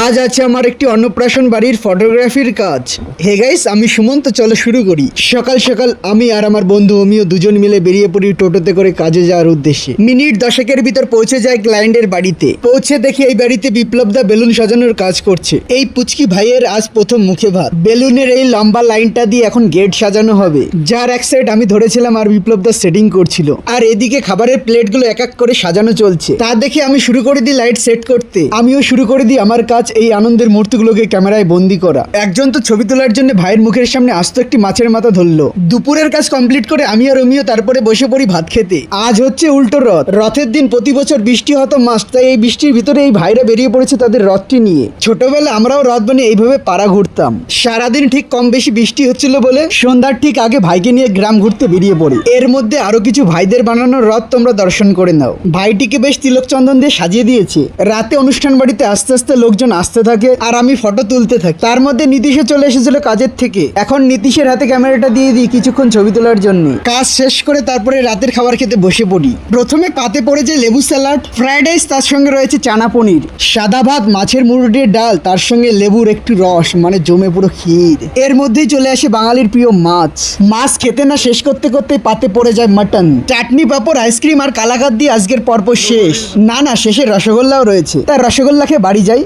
আজ আছে আমার একটি অন্নপ্রাশন বাড়ির ফটোগ্রাফির কাজ। হে গাইস, আমি সুমন্ত, চলো শুরু করি। সকাল সকাল আমি আর আমার বন্ধু অমিও দুজন মিলে বেরিয়ে পড়ি টোটোতে করে কাজে যাওয়ার উদ্দেশ্যে। মিনিট 10 ভিতর পৌঁছে যায় ক্লায়েন্টের বাড়িতে। পৌঁছে দেখি এই বাড়িতে বিপ্লব দা বেলুন সাজানোর কাজ করছে। এই পুচকি ভাইয়ের আজ প্রথম মুখে ভাত। বেলুনের এই লম্বা লাইনটা দিয়ে এখন গেট সাজানো হবে, যার এক সাইড আমি ধরেছিলাম আর বিপ্লব দা সেটিং করছিল। আর এদিকে খাবারের প্লেটগুলো এক এক করে সাজানো চলছে। তা দেখে আমি শুরু করে দিই লাইট সেট করতে। আমিও শুরু করে দিই আমার কাজ, এই আনন্দের মুহূর্তগুলোকে ক্যামেরায় বন্দি করা। একজন তো ছবি তোলার জন্য ভাইয়ের মুখের সামনে আস্ত একটি মাছের মাথা ধরলো। দুপুরের কাজ কমপ্লিট করে আমি আর রমিও তারপরে বসে পড়ি ভাত খেতে। আজ হচ্ছে উল্টো রথ। রথের দিন প্রতি বছর বৃষ্টি হতো মাস্ট, তাই এই বৃষ্টির ভিতরে এই ভাইরা বেরিয়ে পড়েছে তাদের রথটি নিয়ে। ছোটবেলা আমরাও রথ বানিয়ে এইভাবে পাড়া ঘুরতাম। সারাদিন ঠিক কম বেশি বৃষ্টি হচ্ছিল বলে সন্ধ্যার ঠিক আগে ভাইকে নিয়ে গ্রাম ঘুরতে বেরিয়ে পড়ি। এর মধ্যে আরো কিছু ভাইদের বানানো রথ তোমরা দর্শন করে নাও। ভাইটিকে বেশ তিলক চন্দন দিয়ে সাজিয়ে দিয়েছে। রাতে অনুষ্ঠান বাড়িতে আস্তে আস্তে লোকজন আসতে থাকে আর আমি ফটো তুলতে থাকি। তার মধ্যে নীতিশও চলে এসেছিল কাজের থেকে। এখন নীতিশের হাতে ক্যামেরাটা দিয়ে দিই কিছুক্ষণ ছবি তোলার জন্য। কাজ শেষ করে তারপরে রাতের খাবার খেতে বসে পড়ি। প্রথমে পাতে পড়েছে লেবু স্যালাড, ফ্রাইড রাইস, তার সঙ্গে রয়েছে চানা পনির, সাদা ভাত, মাছের মুরগির ডাল, তার সঙ্গে লেবুর একটু রস, মানে জমে পুরো ক্ষীর। এর মধ্যেই চলে আসে বাঙালির প্রিয় মাছ। মাছ খেতে না শেষ করতে করতে পাতে পড়ে যায় মাটন। চাটনি, পাঁপড়, আইসক্রিম আর কালাকাত দিয়ে আজকের পর্ব শেষ। না শেষে রসগোল্লাও রয়েছে। তার রসগোল্লা খেয়ে বাড়ি যাই।